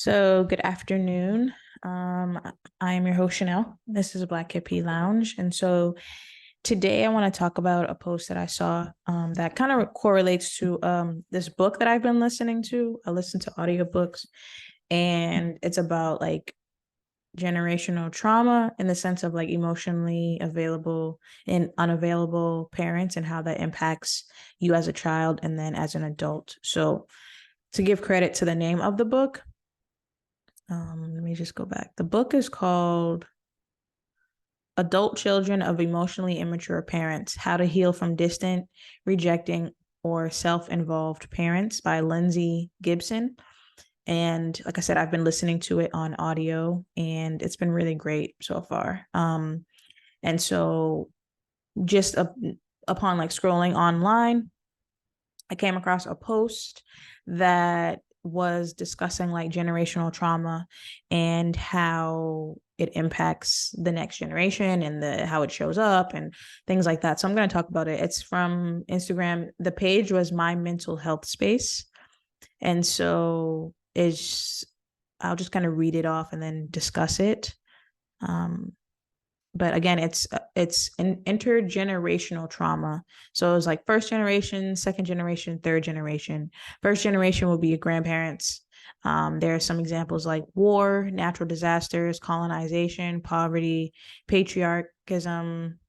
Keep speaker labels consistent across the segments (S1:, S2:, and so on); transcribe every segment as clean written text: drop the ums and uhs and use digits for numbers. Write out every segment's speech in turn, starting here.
S1: So, good afternoon. I am your host, Chanel. This is Black Hippie Lounge. And so today I want to talk about a post that I saw that kind of correlates to this book that I've been listening to. I listen to audiobooks, and it's about like generational trauma in the sense of like emotionally available and unavailable parents and how that impacts you as a child and then as an adult. So, to give credit to the name of the book, let me just go back. The book is called Adult Children of Emotionally Immature Parents: How to Heal from Distant, Rejecting, or Self-Involved Parents by Lindsay Gibson. And like I said, I've been listening to it on audio and it's been really great so far. And so just upon like scrolling online, I came across a post that was discussing like generational trauma and how it impacts the next generation and how it shows up and things like that. So I'm going to talk about it. It's from Instagram. The page was My Mental Health Space. And so I'll just kind of read it off and then discuss it. But again, it's an intergenerational trauma. So it's like first generation, second generation, third generation. First generation will be your grandparents. There are some examples like war, natural disasters, colonization, poverty, patriarchism,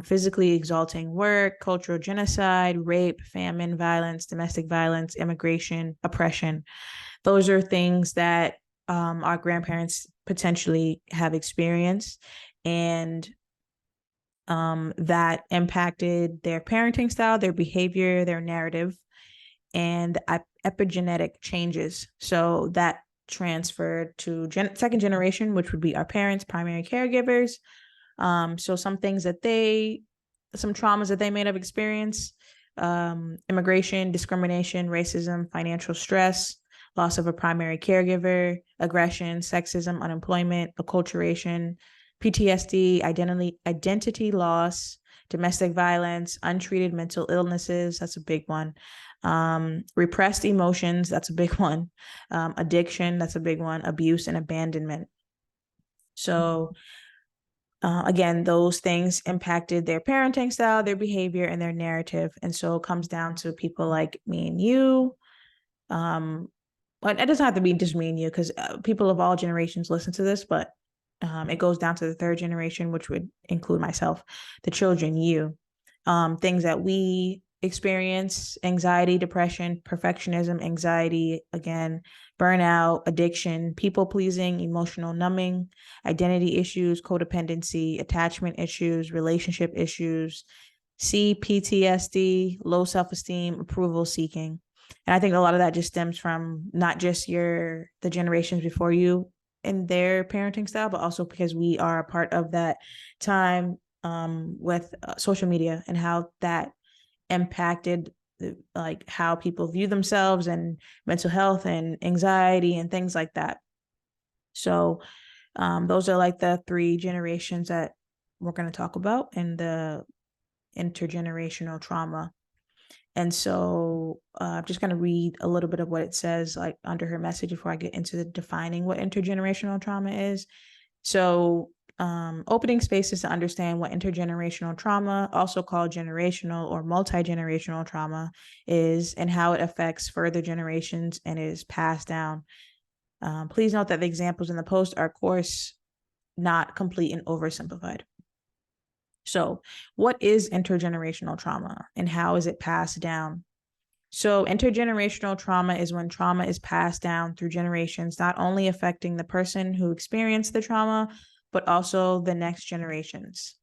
S1: physically exalting work, cultural genocide, rape, famine, violence, domestic violence, immigration, oppression. Those are things that our grandparents potentially have experienced, and that impacted their parenting style, their behavior, their narrative, and epigenetic changes. So that transferred to second generation, which would be our parents, primary caregivers. So some traumas that they may have experienced: immigration, discrimination, racism, financial stress, loss of a primary caregiver, aggression, sexism, unemployment, acculturation, PTSD, identity loss, domestic violence, untreated mental illnesses. That's a big one. Repressed emotions. That's a big one. Addiction. That's a big one. Abuse and abandonment. So again, those things impacted their parenting style, their behavior, and their narrative. And so it comes down to people like me and you. But it doesn't have to be just me and you, because people of all generations listen to this, but it goes down to the third generation, which would include myself, the children, you. Things that we experience: anxiety, depression, perfectionism, anxiety, again, burnout, addiction, people pleasing, emotional numbing, identity issues, codependency, attachment issues, relationship issues, PTSD, low self-esteem, approval seeking. And I think a lot of that just stems from not just the generations before you in their parenting style, but also because we are a part of that time with social media and how that impacted like how people view themselves and mental health and anxiety and things like that. So those are like the three generations that we're going to talk about in the intergenerational trauma. And so I'm just going to read a little bit of what it says like under her message before I get into defining what intergenerational trauma is. So opening spaces to understand what intergenerational trauma, also called generational or multi-generational trauma, is and how it affects further generations and is passed down. Please note that the examples in the post are, of course, not complete and oversimplified. So what is intergenerational trauma and how is it passed down? So intergenerational trauma is when trauma is passed down through generations, not only affecting the person who experienced the trauma, but also the next generations.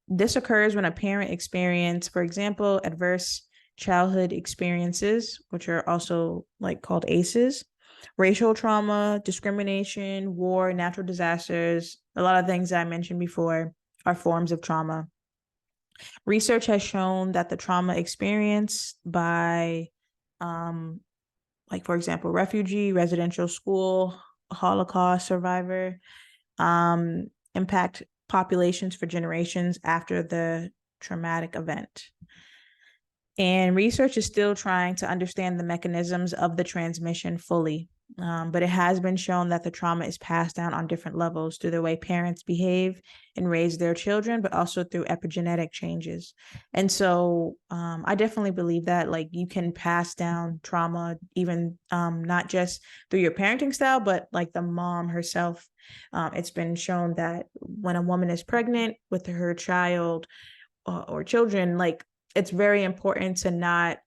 S1: This occurs when a parent experiences, for example, adverse childhood experiences, which are also like called ACEs, racial trauma, discrimination, war, natural disasters. A lot of things that I mentioned before are forms of trauma. Research has shown that the trauma experienced by, like, for example, refugee, residential school, Holocaust survivor, impact populations for generations after the traumatic event. And research is still trying to understand the mechanisms of the transmission fully. But it has been shown that the trauma is passed down on different levels through the way parents behave and raise their children, but also through epigenetic changes. And so I definitely believe that like you can pass down trauma, even not just through your parenting style, but like the mom herself. It's been shown that when a woman is pregnant with her child or children, like it's very important to not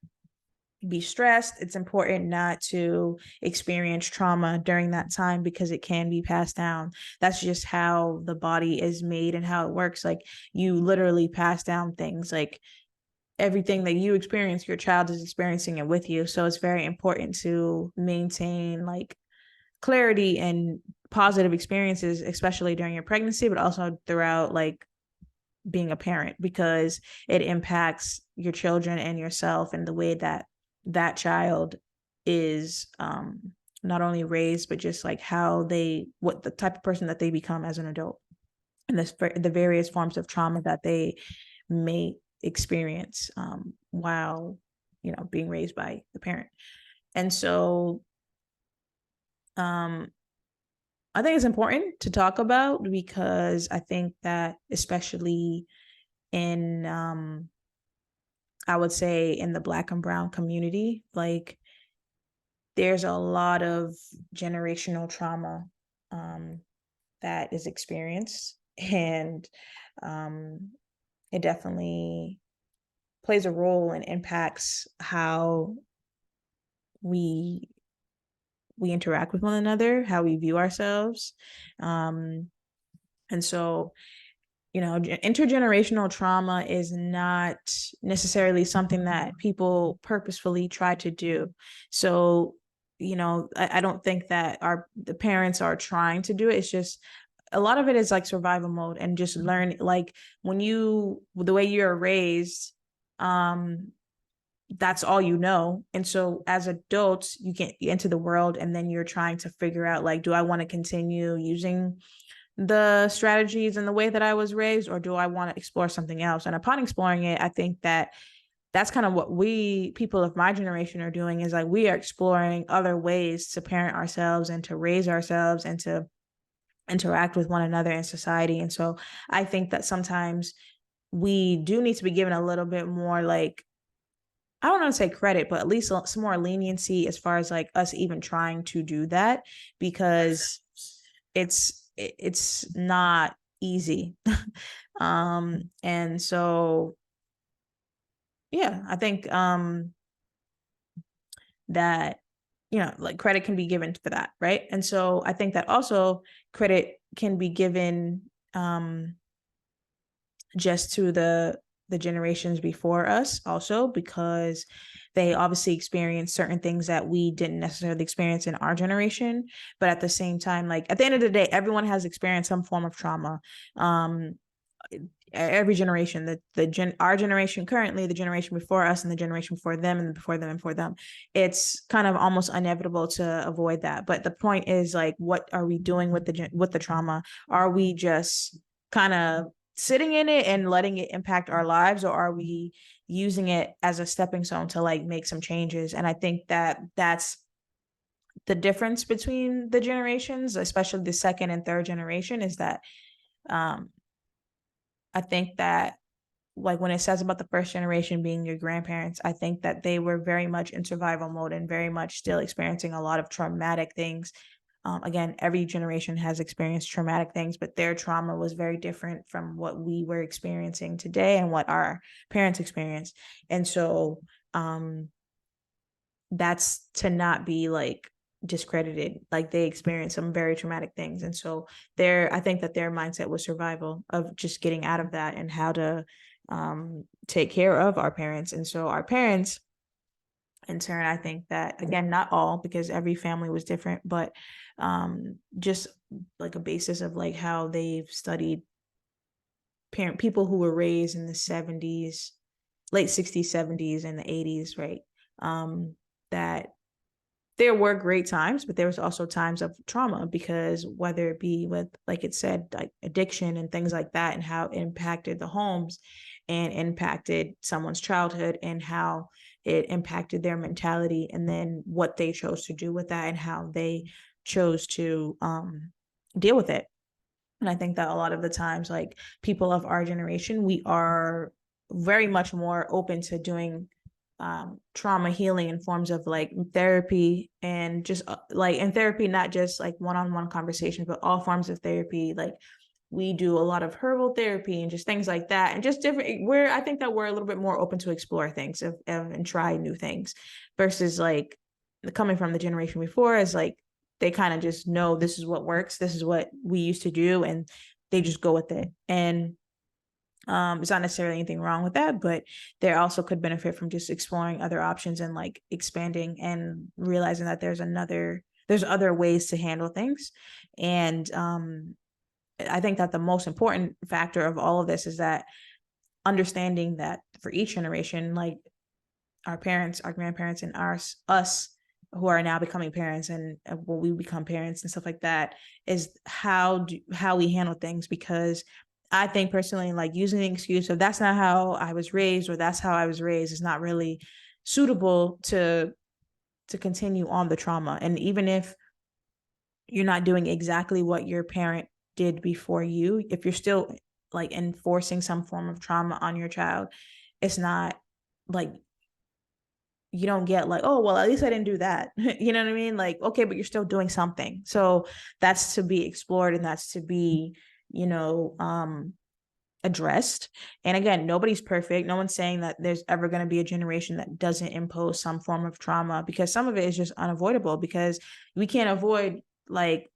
S1: be stressed. It's important not to experience trauma during that time because it can be passed down. That's just how the body is made and how it works. Like you literally pass down things like everything that you experience, your child is experiencing it with you. So it's very important to maintain like clarity and positive experiences, especially during your pregnancy, but also throughout like being a parent, because it impacts your children and yourself and the way that that child is not only raised, but just like how they, what the type of person that they become as an adult, and the various forms of trauma that they may experience while, you know, being raised by the parent. And so I think it's important to talk about because I think that especially in I would say in the Black and Brown community, like there's a lot of generational trauma that is experienced, and it definitely plays a role and impacts how we interact with one another, how we view ourselves, and so you know, intergenerational trauma is not necessarily something that people purposefully try to do. So, you know, I don't think that the parents are trying to do it. It's just a lot of it is like survival mode and just learn, like when the way you're raised, that's all you know. And so as adults, you get into the world and then you're trying to figure out like, do I want to continue using the strategies and the way that I was raised, or do I want to explore something else? And upon exploring it, I think that that's kind of what we people of my generation are doing, is like we are exploring other ways to parent ourselves and to raise ourselves and to interact with one another in society. And so I think that sometimes we do need to be given a little bit more, like, I don't want to say credit, but at least some more leniency as far as like us even trying to do that, because it's not easy. And so yeah, I think that, you know, like credit can be given for that, right? And so I think that also credit can be given just to the generations before us also, because they obviously experienced certain things that we didn't necessarily experience in our generation. But at the same time, like at the end of the day, everyone has experienced some form of trauma. Every generation, our generation currently, the generation before us, and the generation before them, and before them, and before them, it's kind of almost inevitable to avoid that. But the point is, like, what are we doing with the trauma? Are we just kind of sitting in it and letting it impact our lives, or are we using it as a stepping stone to like make some changes? And I think that that's the difference between the generations, especially the second and third generation, is that I think that, like, when it says about the first generation being your grandparents, I think that they were very much in survival mode and very much still experiencing a lot of traumatic things. Again, every generation has experienced traumatic things, but their trauma was very different from what we were experiencing today and what our parents experienced. And so that's to not be like discredited. Like they experienced some very traumatic things. And so I think that their mindset was survival, of just getting out of that and how to take care of our parents. And so our parents, in turn, I think that, again, not all, because every family was different, but just like a basis of like how they've studied people who were raised in the 70s, late 60s, 70s, and the 80s, right? That there were great times, but there was also times of trauma, because whether it be with, like it said, like addiction and things like that, and how it impacted the homes, and impacted someone's childhood and how it impacted their mentality, and then what they chose to do with that and how they chose to deal with it. And I think that a lot of the times, like, people of our generation, we are very much more open to doing trauma healing in forms of like therapy, and just like in therapy, not just like one-on-one conversations, but all forms of therapy. Like, we do a lot of herbal therapy and just things like that, and just different, where I think that we're a little bit more open to explore things and try new things, versus like coming from the generation before, is like they kind of just know this is what works, this is what we used to do, and they just go with it. And it's not necessarily anything wrong with that, but there also could benefit from just exploring other options and like expanding and realizing that there's other ways to handle things. And I think that the most important factor of all of this is that understanding that for each generation, like our parents, our grandparents, and us who are now becoming parents, and when we become parents and stuff like that, is how we handle things. Because I think personally, like, using the excuse of that's not how I was raised or that's how I was raised is not really suitable to continue on the trauma. And even if you're not doing exactly what your parent did before you, if you're still like enforcing some form of trauma on your child, it's not like, you don't get like, oh, well, at least I didn't do that. You know what I mean? Like, okay, but you're still doing something. So that's to be explored, and that's to be, addressed. And again, nobody's perfect. No one's saying that there's ever going to be a generation that doesn't impose some form of trauma, because some of it is just unavoidable, because we can't avoid, like,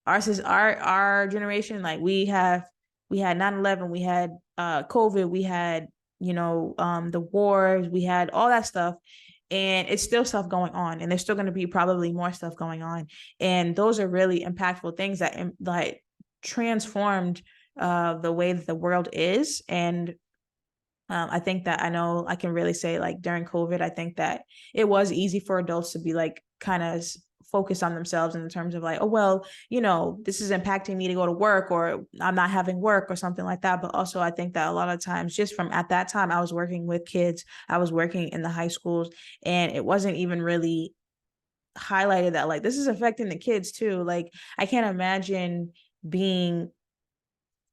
S1: our generation. Like, we had 9/11, we had COVID, we had the wars, we had all that stuff, and it's still stuff going on, and there's still going to be probably more stuff going on. And those are really impactful things that like transformed the way that the world is. And I think that I know I can really say, like, during COVID, I think that it was easy for adults to be like kind of focused on themselves in terms of like, oh, well, this is impacting me to go to work, or I'm not having work or something like that. But also, I think that a lot of times, just from at that time, I was working with kids, I was working in the high schools, and it wasn't even really highlighted that like this is affecting the kids too. Like, I can't imagine being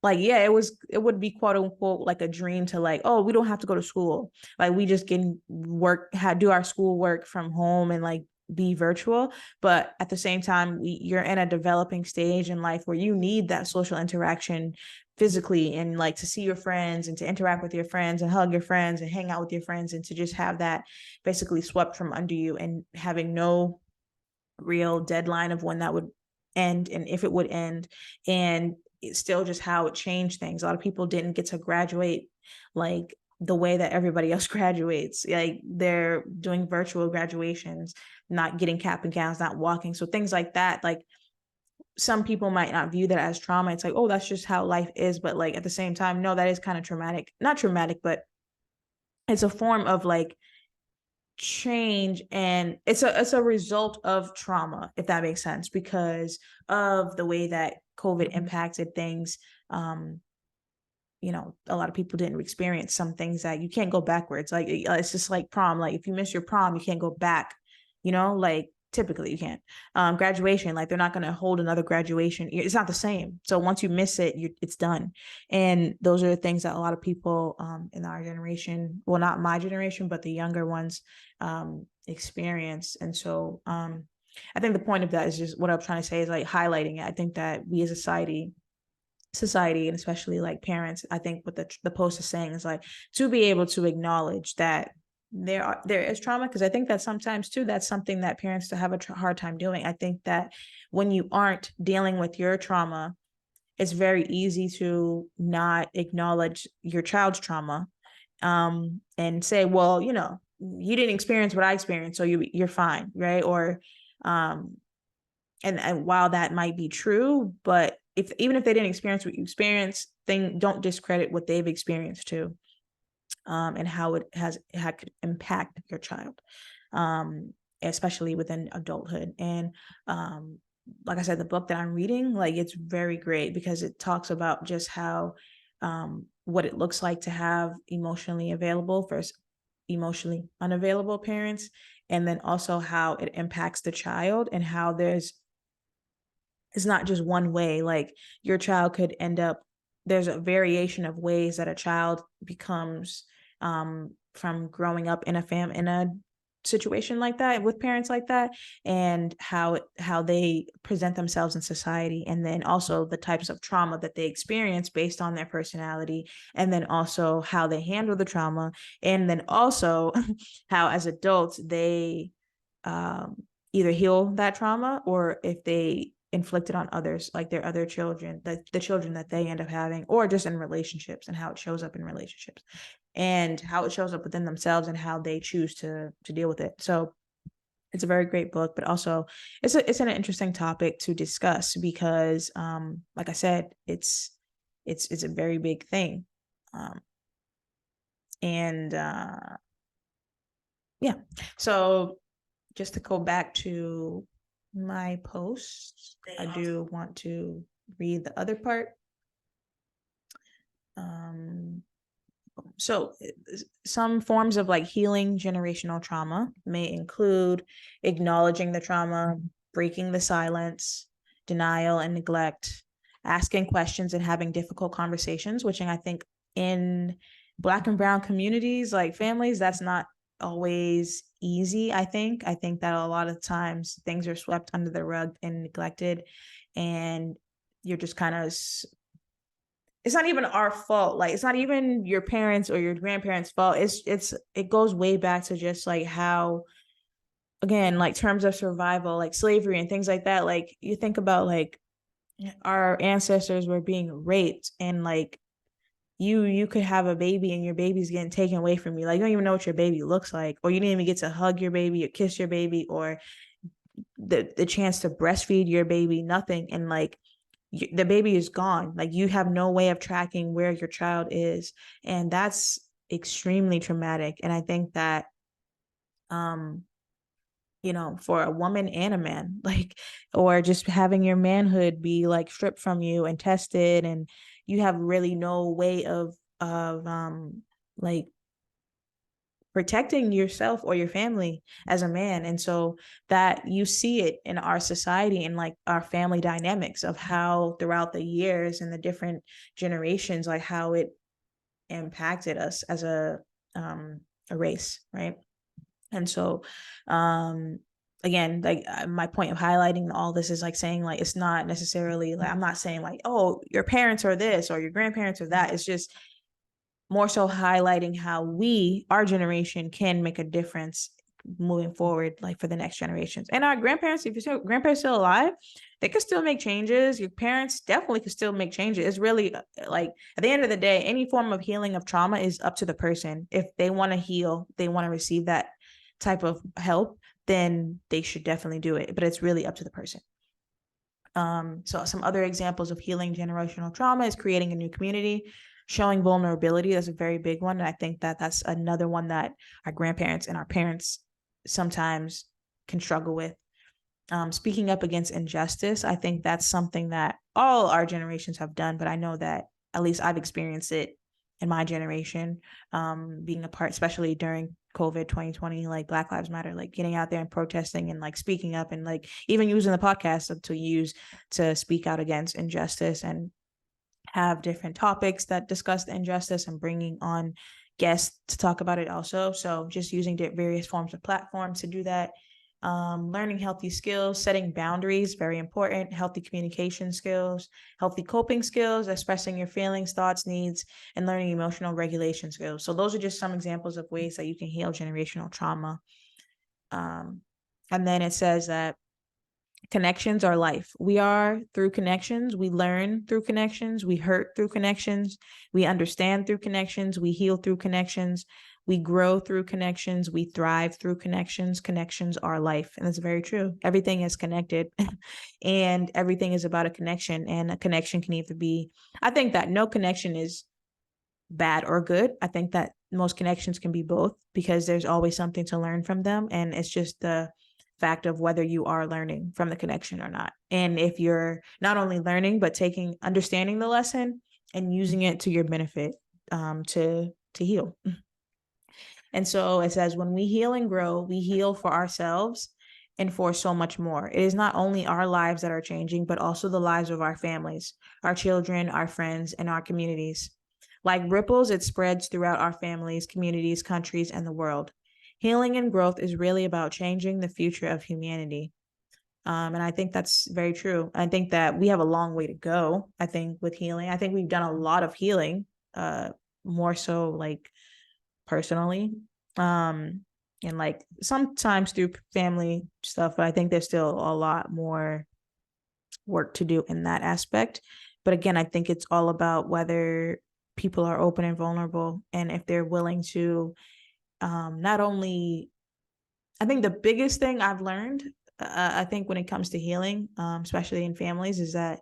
S1: like, yeah, it would be quote unquote like a dream to like, oh, we don't have to go to school. Like, we just can do our school work from home and like be virtual. But at the same time, you're in a developing stage in life where you need that social interaction physically, and like to see your friends and to interact with your friends and hug your friends and hang out with your friends, and to just have that basically swept from under you, and having no real deadline of when that would end and if it would end. And it's still just how it changed things. A lot of people didn't get to graduate like the way that everybody else graduates. Like, they're doing virtual graduations, not getting cap and gowns, not walking. So things like that, like, some people might not view that as trauma. It's like, oh, that's just how life is. But like, at the same time, no, that is kind of traumatic. Not traumatic, but it's a form of like change, and it's a result of trauma, if that makes sense, because of the way that COVID impacted things. A lot of people didn't experience some things that you can't go backwards. Like, it's just like prom. Like, if you miss your prom, you can't go back. Like, typically you can't. Graduation, like, they're not going to hold another graduation. It's not the same. So once you miss it, it's done. And those are the things that a lot of people in our generation, well, not my generation, but the younger ones, experience. And so I think the point of that is just what I'm trying to say is like highlighting it. I think that we as a society, and especially like parents, I think what the post is saying is like to be able to acknowledge that there is trauma, because I think that sometimes too, that's something that parents have a hard time doing. I think that when you aren't dealing with your trauma, it's very easy to not acknowledge your child's trauma, and say, well, you didn't experience what I experienced, so you're fine, right? Or and while that might be true, but even if they didn't experience what you experienced, then don't discredit what they've experienced too, and how it could impact your child, especially within adulthood. And like I said, the book that I'm reading, like, it's very great because it talks about just how what it looks like to have emotionally available versus emotionally unavailable parents, and then also how it impacts the child and how it's not just one way. Like your child could end up, there's a variation of ways that a child becomes from growing up in a situation like that with parents like that, and how they present themselves in society, and then also the types of trauma that they experience based on their personality, and then also how they handle the trauma, and then also how as adults they either heal that trauma, or if they inflict it on others, like their other children, the children that they end up having, or just in relationships, and how it shows up in relationships, and how it shows up within themselves, and how they choose to deal with it. So it's a very great book, but also it's an interesting topic to discuss because, like I said, it's a very big thing, and yeah. So just to go back to my post, I do want to read the other part. So some forms of like healing generational trauma may include acknowledging the trauma, breaking the silence, denial and neglect, asking questions and having difficult conversations, which I think in Black and brown communities, like families, that's not always easy. I think that a lot of times things are swept under the rug and neglected, and you're just kind of, it's not even our fault. Like it's not even your parents or your grandparents' fault. It goes way back to just like how, again, like terms of survival, like slavery and things like that. Like you think about like our ancestors were being raped, and like you could have a baby and your baby's getting taken away from you. Like you don't even know what your baby looks like, or you didn't even get to hug your baby or kiss your baby, or the chance to breastfeed your baby, nothing. And like the baby is gone. Like you have no way of tracking where your child is, and that's extremely traumatic. And I think that for a woman and a man, like, or just having your manhood be like stripped from you and tested, and you have really no way of like protecting yourself or your family as a man. And so that you see it in our society and like our family dynamics of how throughout the years and the different generations, like how it impacted us as a race, right? And so again, like my point of highlighting all this is like saying like it's not necessarily like, I'm not saying like, oh, your parents are this or your grandparents are that. It's just more so highlighting how our generation can make a difference moving forward, like for the next generations. And our grandparents, if your grandparents still alive, they could still make changes. Your parents definitely could still make changes. It's really like at the end of the day, any form of healing of trauma is up to the person. If they want to heal, they want to receive that type of help, then they should definitely do it. But it's really up to the person. So some other examples of healing generational trauma is creating a new community, showing vulnerability. That's a very big one. And I think that that's another one that our grandparents and our parents sometimes can struggle with. Speaking up against injustice. I think that's something that all our generations have done, but I know that at least I've experienced it in my generation, being a part, especially during COVID 2020, like Black Lives Matter, like getting out there and protesting and like speaking up, and like even using the podcast to speak out against injustice and have different topics that discuss the injustice and bringing on guests to talk about it also. So just using various forms of platforms to do that. Learning healthy skills, setting boundaries, very important, healthy communication skills, healthy coping skills, expressing your feelings, thoughts, needs, and learning emotional regulation skills. So those are just some examples of ways that you can heal generational trauma. And then it says that connections are life. We are through connections. We learn through connections. We hurt through connections. We understand through connections. We heal through connections. We grow through connections. We thrive through connections. Connections are life. And it's very true. Everything is connected and everything is about a connection. And a connection can either be, I think that no connection is bad or good. I think that most connections can be both because there's always something to learn from them. And it's just the fact of whether you are learning from the connection or not. And if you're not only learning, but understanding the lesson and using it to your benefit. to heal. And so it says, when we heal and grow, we heal for ourselves and for so much more. It is not only our lives that are changing, but also the lives of our families, our children, our friends, and our communities. Like ripples, it spreads throughout our families, communities, countries, and the world. Healing and growth is really about changing the future of humanity. And I think that's very true. I think that we have a long way to go, I think, with healing. I think we've done a lot of healing, more so like personally. And like sometimes through family stuff, but I think there's still a lot more work to do in that aspect. But again, I think it's all about whether people are open and vulnerable, and if they're willing to not only, I think the biggest thing I've learned, I think when it comes to healing, especially in families, is that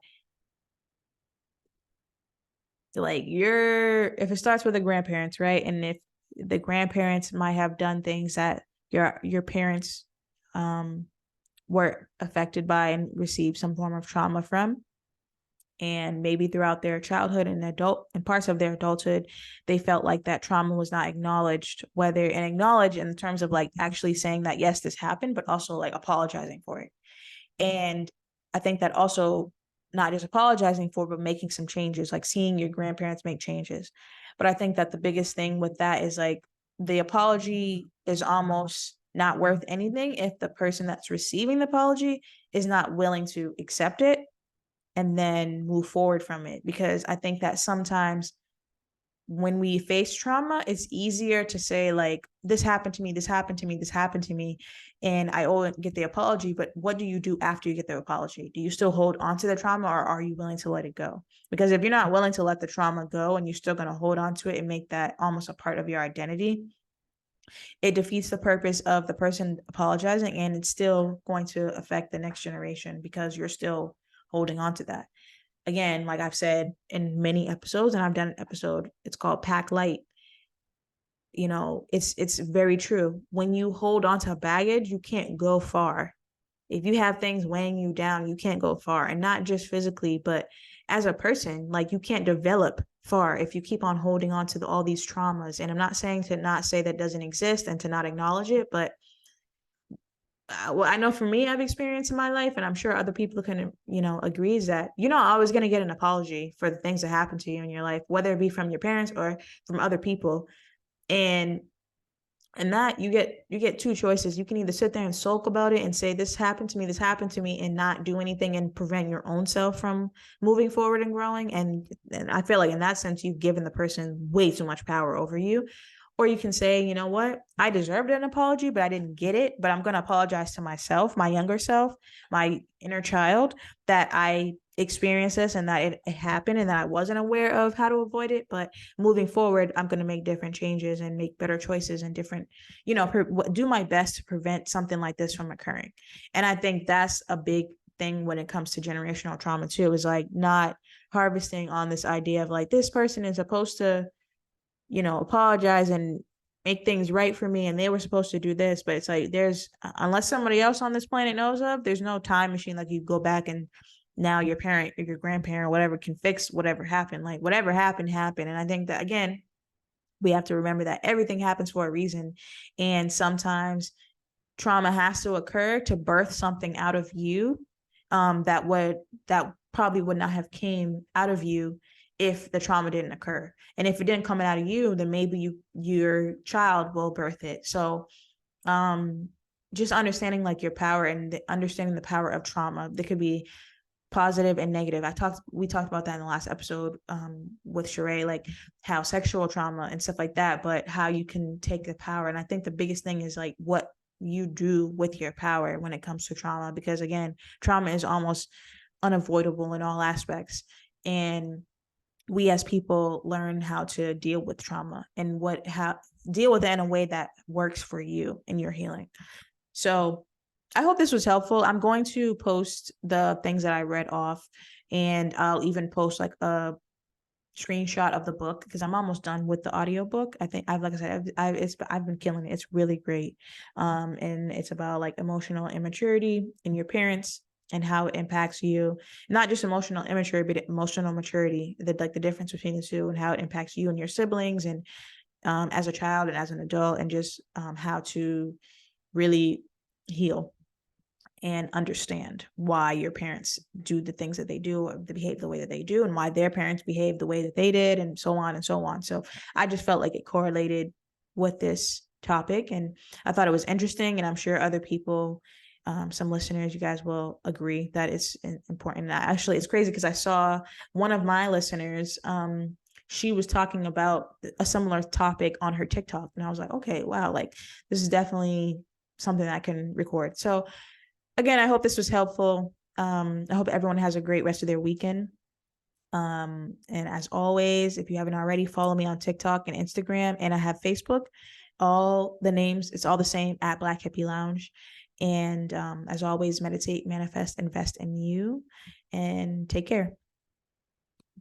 S1: like if it starts with the grandparents, right? And if the grandparents might have done things that your parents were affected by and received some form of trauma from, and maybe throughout their childhood and parts of their adulthood, they felt like that trauma was not acknowledged, and acknowledged in terms of like actually saying that, yes, this happened, but also like apologizing for it. And I think that also not just apologizing for, but making some changes, like seeing your grandparents make changes. But I think that the biggest thing with that is like the apology is almost not worth anything if the person that's receiving the apology is not willing to accept it and then move forward from it. Because I think that sometimes when we face trauma, it's easier to say like, this happened to me, this happened to me, this happened to me, and I owe it, get the apology. But what do you do after you get the apology? Do you still hold on to the trauma, or are you willing to let it go? Because if you're not willing to let the trauma go and you're still going to hold on to it and make that almost a part of your identity, it defeats the purpose of the person apologizing, and it's still going to affect the next generation because you're still holding on to that. Again, like I've said in many episodes, and I've done an episode, it's called Pack Light. You know, it's very true. When you hold on to baggage, you can't go far. If you have things weighing you down, you can't go far. And not just physically, but as a person, like you can't develop far if you keep on holding on to all these traumas. And I'm not saying to not say that doesn't exist and to not acknowledge it, but what I know for me, I've experienced in my life, and I'm sure other people can, agree, is that you're not always going to get an apology for the things that happen to you in your life, whether it be from your parents or from other people. And that you get two choices. You can either sit there and sulk about it and say, this happened to me, and not do anything and prevent your own self from moving forward and growing. And I feel like in that sense, you've given the person way too much power over you. Or you can say, you know what, I deserved an apology, but I didn't get it. But I'm going to apologize to myself, my younger self, my inner child, that I experienced this and that it happened and that I wasn't aware of how to avoid it. But moving forward, I'm going to make different changes and make better choices and different, do my best to prevent something like this from occurring. And I think that's a big thing when it comes to generational trauma too, is like not harvesting on this idea of like, this person is supposed to, apologize and make things right for me, and they were supposed to do this. But it's like, unless somebody else on this planet knows of, there's no time machine like you go back and now your parent or your grandparent or whatever can fix whatever happened. Like whatever happened. And I think that, again, we have to remember that everything happens for a reason, and sometimes trauma has to occur to birth something out of you that probably would not have came out of you if the trauma didn't occur. And if it didn't come out of you, then maybe your child will birth it. So just understanding like your power and understanding the power of trauma. There could be positive and negative. We talked about that in the last episode with Sheree, like how sexual trauma and stuff like that, but how you can take the power. And I think the biggest thing is like what you do with your power when it comes to trauma, because again, trauma is almost unavoidable in all aspects. And we as people learn how to deal with trauma and deal with it in a way that works for you in your healing. So I hope this was helpful. I'm going to post the things that I read off, and I'll even post like a screenshot of the book because I'm almost done with the audiobook. I think like I said, I've been killing it. It's really great. And it's about like emotional immaturity in your parents, and how it impacts you, not just emotional immaturity, but emotional maturity, the difference between the two and how it impacts you and your siblings, and as a child and as an adult, and just how to really heal and understand why your parents do the things that they do, or they behave the way that they do, and why their parents behave the way that they did, and so on and so on. So I just felt like it correlated with this topic, and I thought it was interesting, and I'm sure other people, some listeners, you guys will agree that it's important. And actually, it's crazy because I saw one of my listeners, she was talking about a similar topic on her TikTok, and I was like, okay, wow, like this is definitely something that I can record. So again, I hope this was helpful. I hope everyone has a great rest of their weekend. And as always, if you haven't already, follow me on TikTok and Instagram, and I have Facebook. All the names, it's all the same, at Black Hippie Lounge. And as always, meditate, manifest, invest in you, and take care.